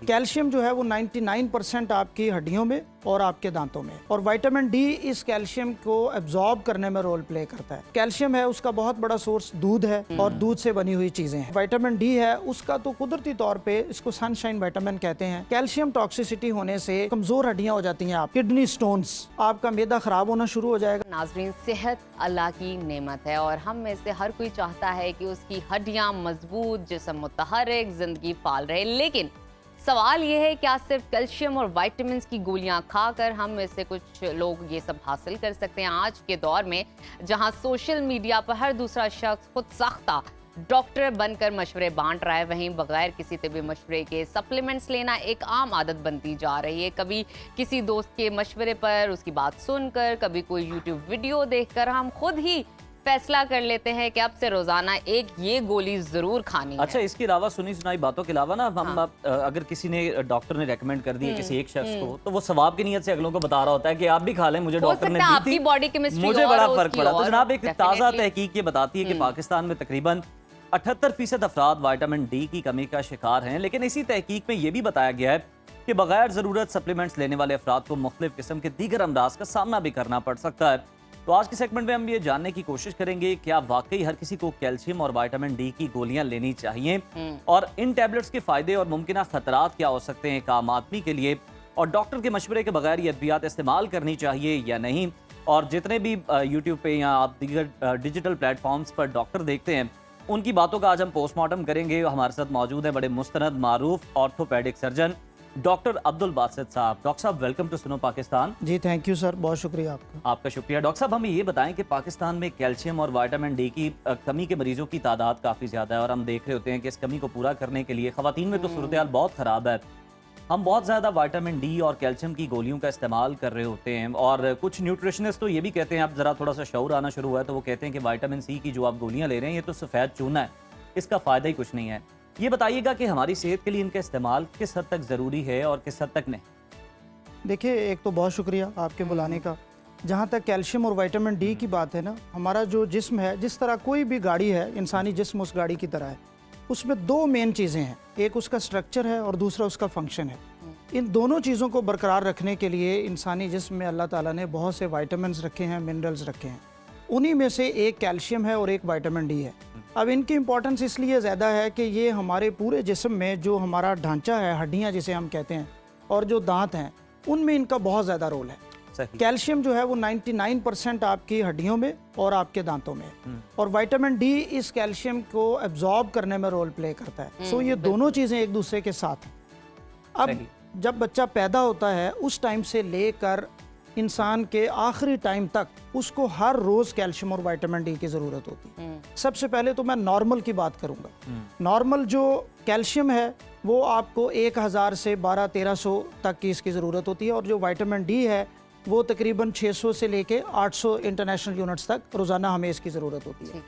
Calcium जो है वो 99% आपकी हड्डियों में और आपके दांतों में, और विटामिन डी इस कैल्शियम को एब्जॉर्ब करने में रोल प्ले करता है। कैल्शियम है उसका बहुत बड़ा सोर्स दूध है और दूध से बनी हुई चीजें हैं। विटामिन डी है उसका तो कुदरती तौर पे इसको सनशाइन विटामिन कहते हैं। कैल्शियम टॉक्सिसिटी होने से कमजोर हड्डियां हो जाती हैं, आप किडनी स्टोन्स, आपका मैदा खराब होना शुरू हो जाएगा। नाजरीन, सेहत अल्लाह की नेमत है और हम में से हर कोई चाहता है कि उसकी हड्डियां मजबूत, जिस्म मुतहर्रिक, जिंदगी फाल रहे। लेकिन सवाल ये है, क्या सिर्फ कैल्शियम और विटामिन की गोलियां खाकर हम में से कुछ लोग ये सब हासिल कर सकते हैं? आज के दौर में जहां सोशल मीडिया पर हर दूसरा शख्स खुद साख्ता डॉक्टर बनकर मशवरे बांट रहा है, वहीं बगैर किसी तबी मशवरे के सप्लीमेंट्स लेना एक आम आदत बनती जा रही है। कभी किसी दोस्त के मशवरे पर उसकी बात सुनकर, कभी कोई यूट्यूब वीडियो देखकर हम खुद ही फैसला कर लेते हैं कि अब से रोजाना एक ये गोली जरूर खानी है। अच्छा, इसके अलावा सुनी सुनाई बातों के अलावा ना हम अगर किसी ने डॉक्टर ने रेकमेंड कर दी है किसी एक शख्स को, तो वो सवाब की नीयत से अगलों को बता रहा होता है कि आप भी खा लें, मुझे डॉक्टर ने दी थी, आपकी बॉडी केमिस्ट्री मुझे बड़ा फर्क पड़ा। तो जनाब, एक ताज़ा Definitely। तहकीक ये बताती है कि पाकिस्तान में तकरीबन 78% अफराद विटामिन डी की कमी का शिकार हैं। लेकिन इसी तहकीक में ये भी बताया गया है कि बगैर ज़रूरत सप्लीमेंट्स लेने वाले अफराद को मुख्तलिफ किस्म के दीगर अमराज का सामना भी करना पड़ सकता है। तो आज के सेगमेंट में हम ये जानने की कोशिश करेंगे क्या वाकई हर किसी को कैल्शियम और विटामिन डी की गोलियां लेनी चाहिए, और इन टैबलेट्स के फायदे और मुमकिन खतरात क्या हो सकते हैं एक आम आदमी के लिए, और डॉक्टर के मशवरे के बगैर ये अद्वियात इस्तेमाल करनी चाहिए या नहीं। और जितने भी यूट्यूब पे या आप दीगर डिजिटल प्लेटफॉर्म्स पर डॉक्टर देखते हैं, उनकी बातों का आज हम पोस्टमार्टम करेंगे। हमारे साथ मौजूद हैं बड़े मुस्तनद मारूफ orthopaedic surgeon doctor Abdul Basit साहब। डॉक्टर साहब, वेलकम टू सुनो पाकिस्तान। जी थैंक यू सर, बहुत शुक्रिया आपका। आपका शुक्रिया। डॉक्टर साहब, हमें ये बताएं कि पाकिस्तान में कैल्शियम और विटामिन डी की कमी के मरीजों की तादाद काफ़ी ज़्यादा है, और हम देख रहे होते हैं कि इस कमी को पूरा करने के लिए ख़वातीन में तो सूरत हाल बहुत ख़राब है। हम बहुत ज़्यादा विटामिन डी और कैल्शियम की गोलियों का इस्तेमाल कर रहे होते हैं, और कुछ न्यूट्रिशनिस्ट तो ये भी कहते हैं, अब ज़रा थोड़ा सा शऊर आना शुरू हुआ है, तो वो कहते हैं कि विटामिन सी की जो आप गोलियाँ ले रहे हैं ये तो सफ़ेद चूना है, इसका फ़ायदा ही कुछ नहीं है। ये बताइएगा कि हमारी सेहत के लिए इनका इस्तेमाल किस हद तक ज़रूरी है और किस हद तक नहीं? देखिए, एक तो बहुत शुक्रिया आपके बुलाने का। जहाँ तक कैल्शियम और विटामिन डी की बात है ना, हमारा जो जिस्म है, जिस तरह कोई भी गाड़ी है, इंसानी जिस्म उस गाड़ी की तरह है, उसमें दो मेन चीज़ें हैं, एक उसका स्ट्रक्चर है और दूसरा उसका फंक्शन है। इन दोनों चीज़ों को बरकरार रखने के लिए इंसानी जिस्म में अल्लाह ताला ने बहुत से विटामिन्स रखे हैं, मिनरल्स रखे हैं। उन्हीं में से एक कैल्शियम है और एक विटामिन डी है। अब इनकी इंपॉर्टेंस इसलिए ज़्यादा है कि ये हमारे पूरे जिस्म में जो हमारा ढांचा है, हड्डियाँ जिसे हम कहते हैं, और जो दांत हैं, उनमें इनका बहुत ज़्यादा रोल है। कैल्शियम जो है वो 99% आपकी हड्डियों में और आपके दांतों में, और विटामिन डी इस कैल्शियम को एब्जॉर्ब करने में रोल प्ले करता है। सो ये दोनों चीज़ें एक दूसरे के साथ हैं। अब जब बच्चा पैदा होता है उस टाइम से लेकर इंसान के आखिरी टाइम तक उसको हर रोज कैल्शियम और विटामिन डी की जरूरत होती है। सबसे पहले तो मैं नॉर्मल की बात करूंगा। नॉर्मल जो कैल्शियम है वो आपको 1000 से 1200-1300 तक की इसकी ज़रूरत होती है, और जो विटामिन डी है वो तकरीबन 600 से लेके 800 इंटरनेशनल यूनिट्स तक रोज़ाना हमें इसकी ज़रूरत होती है।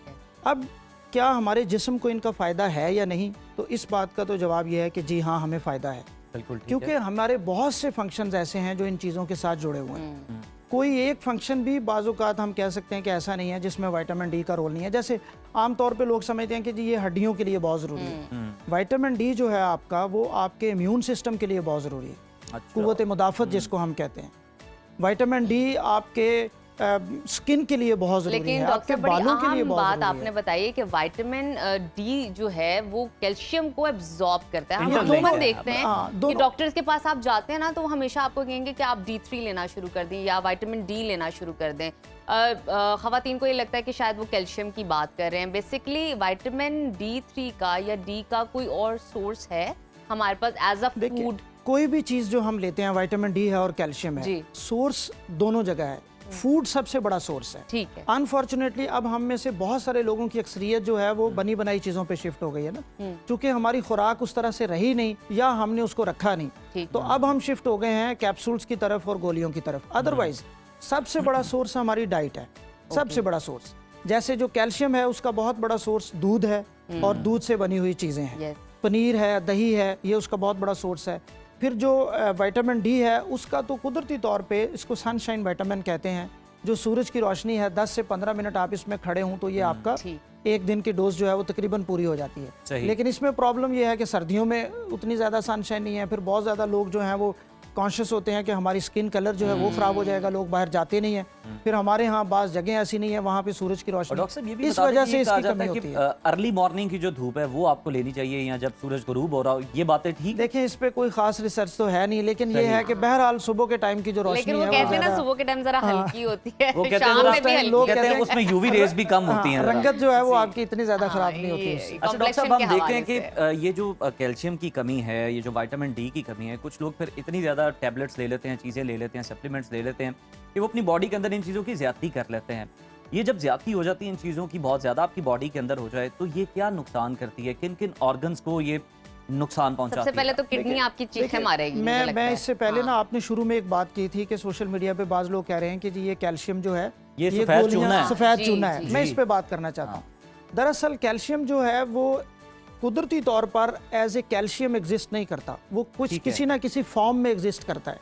अब क्या हमारे जिस्म को इनका फ़ायदा है या नहीं, तो इस बात का तो जवाब ये है कि जी हाँ, हमें फ़ायदा है। क्योंकि हमारे बहुत से फंक्शंस ऐसे हैं जो इन चीज़ों के साथ जुड़े हुए हैं। कोई एक फंक्शन भी बाज़-औक़ात हम कह सकते हैं कि ऐसा नहीं है जिसमें विटामिन डी का रोल नहीं है। जैसे आमतौर पे लोग समझते हैं कि जी ये हड्डियों के लिए बहुत ज़रूरी है। विटामिन डी जो है आपका, वो आपके इम्यून सिस्टम के लिए बहुत ज़रूरी है। क़ुव्वत मुदाफ़त जिसको हम कहते हैं। विटामिन डी आपके स्किन के लिए बहुत जरूरी है, आपके बालों के लिए बहुत बात आपने बताई कि विटामिन डी जो है वो कैल्शियम को एब्जॉर्ब करता है। हम दोनों देखते हैं कि डॉक्टर्स के पास आप जाते हैं ना, तो वो हमेशा आपको कहेंगे कि आप D3 लेना शुरू कर दें या विटामिन डी लेना शुरू कर दें। ख़वातीन को ये लगता है कि शायद वो कैल्शियम की बात कर रहे हैं। बेसिकली विटामिन D3 का या डी का कोई और सोर्स है हमारे पास एज अ फूड? कोई भी चीज़ जो हम लेते हैं, विटामिन डी है और कैल्शियम है, सोर्स दोनों जगह है। फूड सबसे बड़ा सोर्स है। ठीक है। अनफॉर्चुनेटली अब हम में से बहुत सारे लोगों की अक्सरियत जो है वो बनी बनाई चीज़ों पे शिफ्ट हो गई है ना, क्योंकि हमारी खुराक उस तरह से रही नहीं या हमने उसको रखा नहीं, तो अब हम शिफ्ट हो गए हैं कैप्सूल्स की तरफ और गोलियों की तरफ। अदरवाइज सबसे बड़ा सोर्स हमारी डाइट है, सबसे बड़ा सोर्स। जैसे जो कैल्शियम है उसका बहुत बड़ा सोर्स दूध है और दूध से बनी हुई चीज़ें हैं। पनीर है, दही है, ये उसका बहुत बड़ा सोर्स है। फिर जो विटामिन डी है उसका तो कुदरती तौर पे इसको सनशाइन विटामिन कहते हैं। जो सूरज की रोशनी है, 10 से 15 मिनट आप इसमें खड़े हों तो ये आपका एक दिन की डोज जो है वो तकरीबन पूरी हो जाती है। सही। लेकिन इसमें प्रॉब्लम ये है कि सर्दियों में उतनी ज़्यादा सनशाइन नहीं है, फिर बहुत ज़्यादा लोग जो हैं वो कॉन्शियस होते हैं कि हमारी स्किन कलर जो है वो ख़राब हो जाएगा, लोग बाहर जाते नहीं हैं। फिर हमारे यहाँ बाज़ जगह ऐसी नहीं है वहाँ पे सूरज की और रोशनी, डॉक्टर साहब ये भी इस बता दें वजह कि से ये कहा इसकी जाता कमी है होती कि है। अर्ली मॉर्निंग की जो धूप है वो आपको लेनी चाहिए या जब सूरज गरूब हो रहा हो, ये बातें ठीक? देखें इस पे कोई खास रिसर्च तो है नहीं, लेकिन ये है कि बहरहाल सुबह के टाइम की जो रोशनी लेकिन है वो वो कहते हैं ना ज़्यादा- सुबह के टाइम जरा हल्की होती है, वो कहते हैं शाम जरा में भी हल्की लोग कहते हैं कहते उसमें यूवी रेज भी कम होती हैं हाँ, जरा। रंगत जो है वो आपकी इतनी ज़्यादा ख़राब नहीं होती ये उससे। अच्छा डॉक्टर साहब, complexion हम के देखते हैं हवाले कि ये जो कैल्शियम की कमी है, ये जो विटामिन डी की कमी है, कुछ लोग फिर इतनी ज़्यादा टैबलेट्स ले लेते हैं, चीज़ें ले लेते हैं, सप्लीमेंट्स ले लेते हैं कि वो अपनी बॉडी के अंदर इन चीज़ों की ज़्यादती कर लेते हैं। ये जब ज़्यादती हो जाती है इन चीज़ों की, बहुत ज़्यादा आपकी बॉडी के अंदर हो जाए, तो ये क्या नुकसान करती है? किन किन ऑर्गन्स को ये नुकसान पहुंचाती सबसे है? पहले तो किडनी आपकी चीखें देखिए, मारेगी, मुझे लगता मैं है। इससे पहले हाँ। ना आपने शुरू में एक बात की थी कि सोशल मीडिया पे बाज़ लोग कह रहे हैं कि जी ये कैल्शियम जो है ये सफ़ेद गोलियां- चूना है। सफ़ेद जी, चूना है। जी, मैं जी। इस पे बात करना चाहता हूँ। दरअसल कैल्शियम जो है वो कुदरती तौर पर एज ए कैल्शियम एग्जिस्ट नहीं करता, वो कुछ ठीक है। किसी ना किसी फॉर्म में एग्जिस्ट करता है।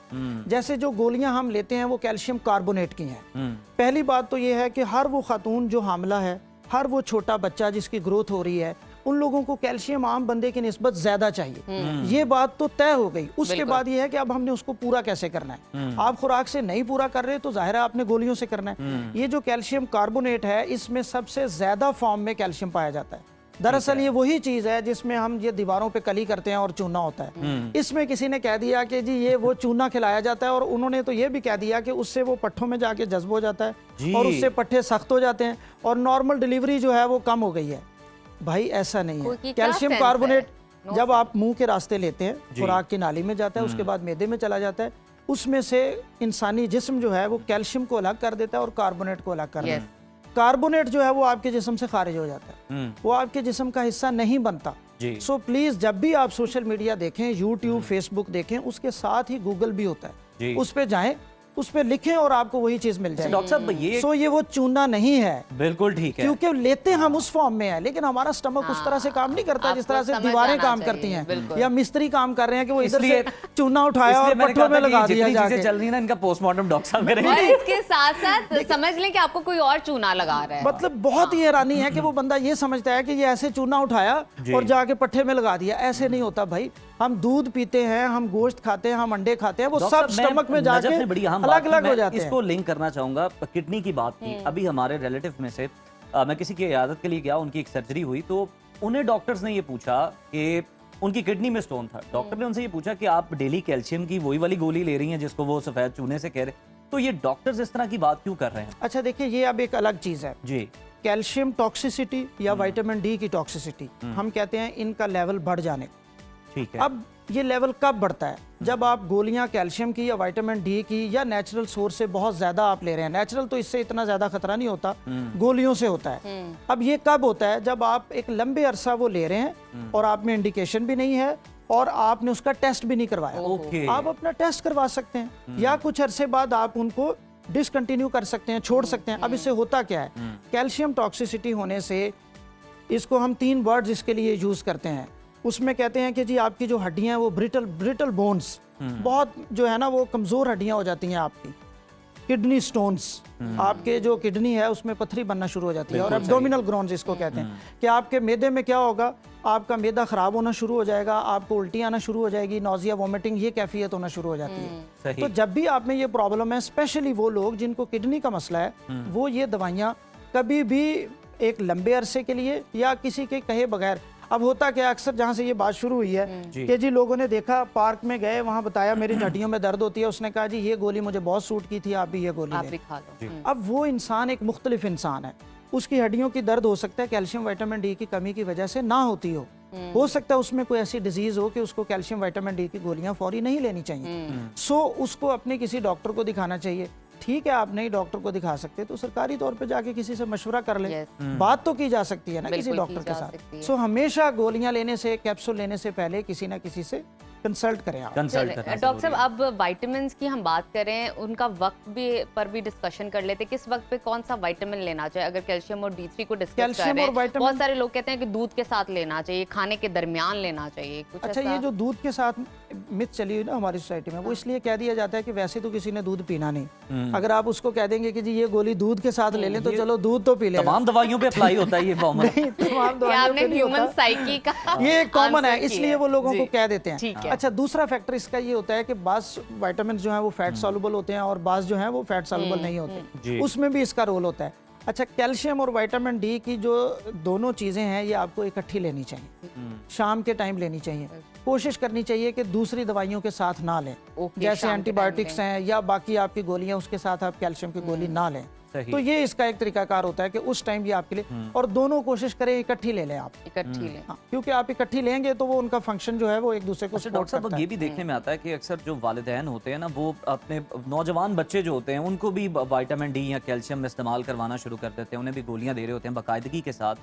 जैसे जो गोलियां हम लेते हैं वो कैल्शियम कार्बोनेट की हैं। पहली बात तो ये है कि हर वो खातून जो हामला है, हर वो छोटा बच्चा जिसकी ग्रोथ हो रही है, उन लोगों को कैल्शियम आम बंदे की निस्बत ज्यादा चाहिए। ये बात तो तय हो गई। उसके बिल्कुल। बाद ये है कि अब हमने उसको पूरा कैसे करना है। आप खुराक से नहीं पूरा कर रहे तो जाहिर है आपने गोलियों से करना है। ये जो कैल्शियम कार्बोनेट है इसमें सबसे ज्यादा फॉर्म में कैल्शियम पाया जाता है। दरअसल ये वही चीज है जिसमें हम ये दीवारों पे कली करते हैं और चूना होता है। इसमें किसी ने कह दिया कि जी ये वो चूना खिलाया जाता है, और उन्होंने तो ये भी कह दिया कि उससे वो पट्ठों में जाके जज्ब हो जाता जी। है और उससे पट्ठे सख्त हो जाते हैं और नॉर्मल डिलीवरी जो है वो कम हो गई है। भाई ऐसा नहीं कोई है। की क्या कैल्शियम sense कार्बोनेट है? No जब आप मुंह के रास्ते लेते हैं, जी। खुराक की नाली में जाता है, उसके बाद मैदे में चला जाता है, उसमें से इंसानी जिस्म जो है वो कैल्शियम को अलग कर देता है और कार्बोनेट को अलग कर देता है। कार्बोनेट जो है वो आपके जिस्म से खारिज हो जाता है, वो आपके जिस्म का हिस्सा नहीं बनता। जी। सो प्लीज जब भी आप सोशल मीडिया देखें, यूट्यूब फेसबुक देखें, उसके साथ ही गूगल भी होता जी। है, उस पे जाएं, उस पे लिखें और आपको वही चीज मिल जाएगी। डॉक्टर साहब ये सो ये वो चूना नहीं है, बिल्कुल ठीक है। क्योंकि लेते हम उस फॉर्म में है, लेकिन हमारा स्टमक उस तरह से काम नहीं करता जिस आपको तरह से समझ दीवारें आना काम चाहिए, करती हैं, बिल्कुल। या मिस्त्री काम कर रहे हैं कि वो इधर से इसलिए- चूना उठाया और इसलिए मैंने पट्टों कहा में था लगा कि दिया जितनी चीजें जाके। चल रही है ना, इनका पोस्टमार्टम डॉक्टर साहब और करेंगे। इसके साथ साथ समझ लें कि आपको कोई और चूना लगा रहा है। मतलब बहुत ही हैरानी है कि वो बंदा ये समझता है कि ये ऐसे चूना उठाया जी। और जाके पट्ठे में लगा दिया। ऐसे नहीं होता भाई। हम दूध पीते हैं, हम गोश्त खाते हैं, हम अंडे खाते हैं, वो डॉक्टर सब साहब, स्टमक में नजफ जाके ने बड़ी अहम बात अलग की, अलग मैं हो जाते इसको हैं। लिंक करना चाहूंगा। किडनी की बात की, अभी हमारे रिलेटिव में से मैं किसी की इयादत के लिए गया, उनकी एक सर्जरी हुई, तो उन्हें डॉक्टर्स ने ये पूछा कि उनकी किडनी में स्टोन था। डॉक्टर ने उनसे ये पूछा कि आप डेली कैल्शियम की वही वाली गोली ले रही हैं जिसको वो सफेद चूने से कह रहे, तो ये डॉक्टर्स इस तरह की बात क्यों कर रहे हैं? अच्छा देखिए, ये अब एक अलग चीज है। जी। कैल्शियम टॉक्सिसिटी या विटामिन डी की टॉक्सिसिटी, हम कहते हैं इनका लेवल बढ़ जाने। ठीक है। अब ये लेवल कब बढ़ता है? जब आप गोलियां कैल्शियम की या विटामिन डी की या नेचुरल सोर्स से बहुत ज्यादा आप ले रहे हैं। नेचुरल तो इससे इतना ज्यादा खतरा नहीं होता, गोलियों से होता है। अब ये कब होता है? जब आप एक लंबे अरसा वो ले रहे हैं और आप में इंडिकेशन भी नहीं है और आपने उसका टेस्ट भी नहीं करवाया। ओके। आप अपना टेस्ट करवा सकते हैं या कुछ अरसे बाद आप उनको डिसकंटिन्यू कर सकते हैं, छोड़ सकते हैं। अब इससे होता क्या है? कैल्शियम टॉक्सिसिटी होने से, इसको हम 3 वर्ड्स इसके लिए यूज करते हैं। उसमें कहते हैं कि जी आपकी जो हड्डियां हैं वो ब्रिटल बोन्स, बहुत जो है ना वो कमजोर हड्डियां हो जाती हैं आपकी। किडनी स्टोन्स, आपके जो किडनी है उसमें पथरी बनना शुरू हो जाती है। और एब्डोमिनल ग्रोन्स इसको कहते हैं कि आपके मैदे में क्या होगा, आपका मैदा खराब होना शुरू हो जाएगा, आपको उल्टी आना शुरू हो जाएगी, नौजिया वोमिटिंग, ये कैफियत होना शुरू हो जाती है। सही। तो जब भी आप में ये प्रॉब्लम है, स्पेशली वो लोग जिनको किडनी का मसला है, वो ये दवाइयाँ कभी भी एक लंबे अरसे के लिए या किसी के कहे बगैर। अब होता क्या, अक्सर जहाँ से ये बात शुरू हुई है कि जी लोगों ने देखा, पार्क में गए, वहाँ बताया मेरी हड्डियों में दर्द होती है, उसने कहा जी ये गोली मुझे बहुत सूट की थी, आप भी ये गोली आप लें। भी खा लो। अब वो इंसान एक मुख्तलिफ इंसान है, उसकी हड्डियों की दर्द हो सकता है कैल्शियम विटामिन डी की कमी की वजह से ना होती हो सकता है उसमें कोई ऐसी डिजीज हो कि उसको कैल्शियम विटामिन डी की गोलियां फौरी नहीं लेनी चाहिए। सो उसको अपने किसी डॉक्टर को दिखाना चाहिए। ठीक है, आप नहीं डॉक्टर को दिखा सकते तो सरकारी तौर पे जाके किसी से मशवरा कर ले। Yes. बात तो की जा सकती है ना किसी बिल्कुल डॉक्टर की के जा सकती साथ। है। सो हमेशा गोलियां लेने से, कैप्सूल लेने से पहले किसी ना किसी से कंसल्ट करें आप। कंसल्ट करना डॉक्टर साहब, जरूरी है। अब विटामिन्स की हम बात करें, उनका वक्त भी पर भी डिस्कशन कर लेते हैं। किस वक्त पे कौन सा विटामिन लेना चाहिए? अगर कैल्शियम और D3 को डिस्कस कर कैल्शियम रहे और हैं, विटामिन- बहुत सारे लोग कहते हैं कि दूध के साथ लेना चाहिए, खाने के दरमियान लेना चाहिए, कुछ अच्छा, ऐसा? ये जो दूध के साथ मिथ चली हुई ना हमारी सोसाइटी में, वो इसलिए कह दिया जाता है कि वैसे तो किसी ने दूध पीना नहीं, अगर आप उसको कह देंगे कि जी ये गोली दूध के साथ ले लें तो चलो दूध तो पी लेगा। तमाम दवाइयों पे अप्लाई होता है ये फॉर्मूला। नहीं, तमाम ये दवाइयों आपने पे नहीं ह्यूमन होता। साइकी का ये कॉमन है, आंसर इसलिए किया वो लोगों जी। को कह देते हैं। ठीक है। अच्छा, दूसरा फैक्टर इसका ये होता है कि बास विटामिन जो है वो फैट सॉल्युबल होते हैं और बास जो है वो फैट सॉल्युबल नहीं जी। होते, उसमें भी इसका रोल होता है। अच्छा, कैल्शियम और विटामिन डी की जो दोनों चीज़ें हैं ये आपको इकट्ठी लेनी चाहिए, शाम के टाइम लेनी चाहिए। कोशिश करनी चाहिए कि दूसरी दवाइयों के साथ ना लें, ओके, जैसे शाम के एंटीबायोटिक्स टाइम हैं या बाकी आपकी गोलियां, उसके साथ आप कैल्शियम की गोली ना लें। सही। तो ये इसका एक तरीकाकार होता है कि उस टाइम ये आपके लिए, और दोनों कोशिश करें इकट्ठी ले लें आप। इकट्ठी लें। हाँ, क्योंकि आप इकट्ठी लेंगे तो वो उनका फंक्शन जो है वो एक दूसरे को अच्छा support डॉक्टर साहब, करता अब है। ये भी देखने में आता है कि अक्सर जो वालिदैन होते हैं ना, वो अपने नौजवान बच्चे जो होते हैं उनको भी विटामिन डी या कैल्शियम इस्तेमाल करवाना शुरू कर देते हैं, उन्हें भी गोलियां दे रहे होते हैं बाकायदगी के साथ।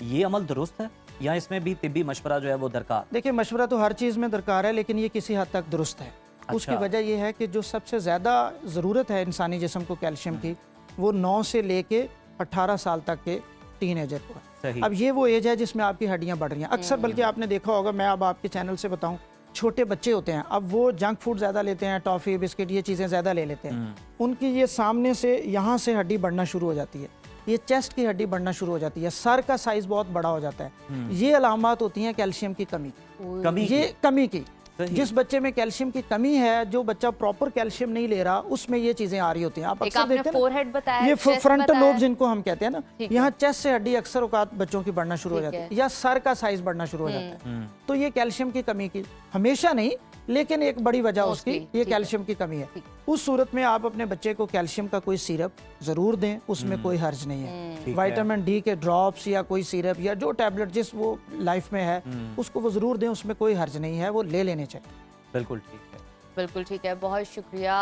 ये अमल दुरुस्त है या इसमें भी तिब्बी मशवरा जो है वो दरकार? देखिए, मशवरा तो हर चीज़ में दरकार है, लेकिन ये किसी हद तक दुरुस्त है। उसकी अच्छा। वजह ये है कि जो सबसे ज़्यादा ज़रूरत है इंसानी जिस्म को कैल्शियम की, वो 9 से लेके 18 साल तक के टीनेजर को है। सही। अब ये वो एज है जिसमें आपकी हड्डियां बढ़ रही हैं अक्सर, बल्कि आपने देखा होगा, मैं अब आपके चैनल से बताऊं, छोटे बच्चे होते हैं, अब वो जंक फूड ज़्यादा लेते हैं, टॉफ़ी बिस्किट ये चीज़ें ज़्यादा ले लेते हैं, उनकी ये सामने से यहाँ से हड्डी बढ़ना शुरू हो जाती है, ये चेस्ट की हड्डी बढ़ना शुरू हो जाती है, सर का साइज़ बहुत बड़ा हो जाता है। ये अलामत होती हैं कैल्शियम की कमी की। कमी की? ये कमी की, सही। जिस बच्चे में कैल्शियम की कमी है, जो बच्चा प्रॉपर कैल्शियम नहीं ले रहा, उसमें ये चीजें आ रही होती हैं। आप एक अक्सर आपने देखते हैं ना, फोरहेड बताया, ये chest फ्रंटल बताया। लोब्स इनको हम कहते हैं ना, ठीक यहाँ चेस्ट से हड्डी अक्सर औकात बच्चों की बढ़ना शुरू हो ठीक जाती है। है, या सर का साइज बढ़ना शुरू हो जाता है। तो ये कैल्शियम की कमी की, हमेशा नहीं लेकिन एक बड़ी वजह उसकी Mostly, ये ठीक है। कैल्शियम की कमी है। उस सूरत में आप अपने बच्चे को कैल्शियम का कोई सिरप जरूर दें, उसमें कोई हर्ज नहीं है। ठीक है। विटामिन डी के ड्रॉप्स या कोई सिरप या जो टैबलेट जिस वो लाइफ में है उसको वो जरूर दें, उसमें कोई हर्ज नहीं है, वो ले लेने चाहिए। बिल्कुल ठीक है। बिल्कुल ठीक है, बहुत शुक्रिया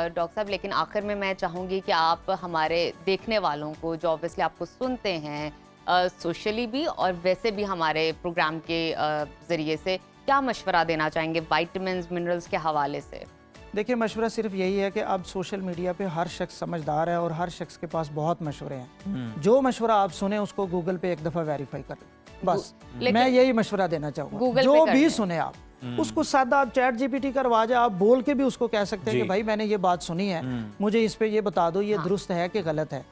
डॉक्टर साहब। लेकिन आखिर में मैं चाहूँगी कि आप हमारे देखने वालों को, जो ऑब्वियसली आपको सुनते हैं सोशली भी और वैसे भी हमारे प्रोग्राम के ज़रिए से, क्या मशवरा देना चाहेंगे विटामिन्स मिनरल्स के हवाले से? देखिए, मशवरा सिर्फ यही है कि अब सोशल मीडिया पे हर शख्स समझदार है और हर शख्स के पास बहुत मशवरे हैं। जो मशवरा आप सुने उसको गूगल पे एक दफ़ा वेरीफाई कर लें, बस। लेकिन- मैं यही मशवरा देना चाहूँगा, गूगल जो पे कर भी लें। सुने आप उसको सादा आप चैट जीपीटी करवा जाए, आप बोल के भी उसको कह सकते हैं जी। कि भाई मैंने ये बात सुनी है, मुझे इस पे ये बता दो, ये दुरुस्त है कि गलत है।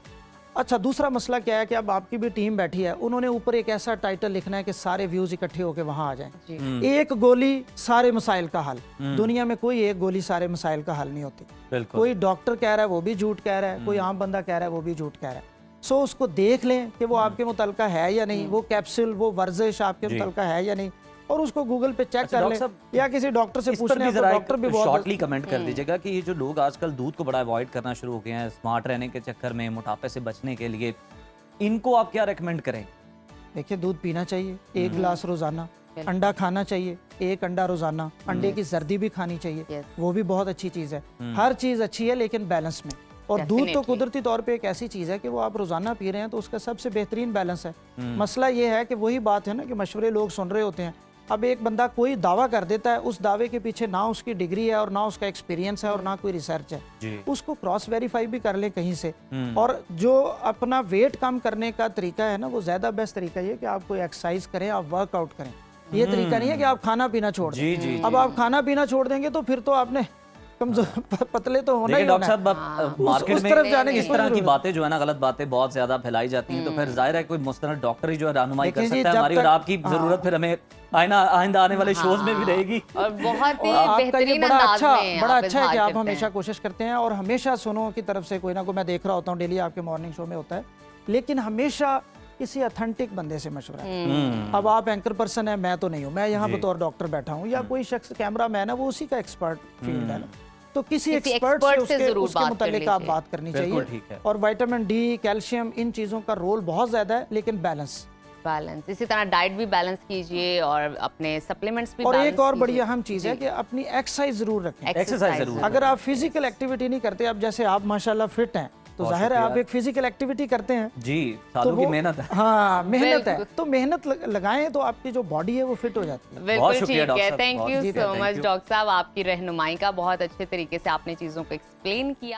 अच्छा, दूसरा मसला क्या है कि अब आपकी भी टीम बैठी है, उन्होंने ऊपर एक ऐसा टाइटल लिखना है कि सारे व्यूज इकट्ठे होकर वहां आ जाएं। एक गोली सारे मसाइल का हल, दुनिया में कोई एक गोली सारे मसाइल का हल नहीं होती। बिल्कुल। कोई डॉक्टर कह रहा है वो भी झूठ कह रहा है, कोई आम बंदा कह रहा है वो भी झूठ कह रहा है। सो उसको देख लें कि वो आपके मुतलका है या नहीं, वो कैप्सूल, वो वर्जिश आपके जी। मुतलका है या नहीं, और उसको गूगल पे चेक अच्छा, कर डॉक्टर लें साहब, या किसी डॉक्टर से इस पूछ पर लें। भी अब तो जरा डॉक्टर भी बहुत शॉर्टली कमेंट कर दीजिएगा कि ये जो लोग आजकल दूध को बड़ा अवॉइड करना शुरू हो गए हैं स्मार्ट रहने के चक्कर में, मोटापे से बचने के लिए, इनको आप क्या रेकमेंड करें? देखिए, दूध पीना चाहिए 1 गिलास रोजाना, अंडा खाना चाहिए 1 अंडा रोजाना, अंडे की जर्दी भी खानी चाहिए, Yes. वो भी बहुत अच्छी चीज़ है। हर चीज़ अच्छी है लेकिन बैलेंस में, और दूध तो Definitely. कुदरती तौर पे एक ऐसी चीज़ है कि वो आप रोजाना पी रहे हैं तो उसका सबसे बेहतरीन बैलेंस है। मसला ये है कि वही बात है ना कि मशवरे लोग सुन रहे होते हैं। अब एक बंदा कोई दावा कर देता है, उस दावे के पीछे ना उसकी डिग्री है और ना उसका एक्सपीरियंस है और ना कोई रिसर्च है, जी। उसको क्रॉस वेरीफाई भी कर लें कहीं से। और जो अपना वेट कम करने का तरीका है ना, वो ज़्यादा बेस्ट तरीका ये कि आप कोई एक्सरसाइज करें, आप वर्कआउट करें। ये तरीका नहीं है कि आप खाना पीना छोड़ जी, दें। जी, अब आप खाना पीना छोड़ देंगे तो फिर तो आपने कमजोर पतले तो होना ही लेकिन होना डॉक्टर है। साहब, अब मार्केट उस में तरफ जाने की इस तरह की जरूरत- बातें जो है ना, गलत बातें बहुत ज्यादा फैलाई जाती हैं, तो फिर जाहिर है कोई मुस्तनद डॉक्टर ही जो है रहनुमाई कर देखिए जी, सकता है जब हमारी, और तक- आपकी जरूरत फिर हमें आइंदा आने वाले शोज में भी रहेगी। और बहुत ही और आपका ये बेहतरीन बड़ा अंदाज अच्छा में बड़ा आप अच्छा है कि इजहार आप करते हमेशा हैं। कोशिश करते हैं, और हमेशा सुनो की तरफ से कोई ना कोई, मैं देख रहा होता हूँ डेली आपके मॉर्निंग शो में होता है, लेकिन हमेशा किसी अथेंटिक बंदे से मशवरा है। अब आप एंकर पर्सन है, मैं तो नहीं हूँ, मैं यहाँ जी। बतौर डॉक्टर बैठा हूँ, या कोई शख्स कैमरा मैन है, वो उसी का एक्सपर्ट फील्ड है ना, तो किसी किसी एक्सपर्ट expert से से उसके जरूर उसके बात कर मुतालिक आप लीजिए। बात करनी बिल्कुल चाहिए। ठीक है। और विटामिन डी, कैल्शियम, इन चीज़ों का रोल बहुत ज़्यादा है, लेकिन बैलेंस। बैलेंस, इसी तरह डाइट भी बैलेंस कीजिए और अपने सप्लीमेंट्स भी और बैलेंस एक और बड़ी कीजिए। अहम चीज़ है कि अपनी एक्सरसाइज जरूर रखें। एक्सरसाइज जरूर अगर आप फिजिकल एक्टिविटी नहीं करते, अब जैसे आप माशाल्लाह फिट हैं, तो बहुत जाहिर है आप शुक्रिया। एक फिजिकल एक्टिविटी करते हैं, जी, तो सालों की वो- मेहनत है। हाँ, मेहनत है, बिल्कुल। तो मेहनत लगाएं तो आपकी जो बॉडी है वो फिट हो जाती है। बिल्कुल शुक्रिया ठीक डॉक्टर है। साहब, थैंक बहुत यू शुक्रिया, सो thank मच you। डॉक्टर साहब, आपकी रहनुमाई का बहुत अच्छे तरीके से आपने चीज़ों को एक्सप्लेन किया।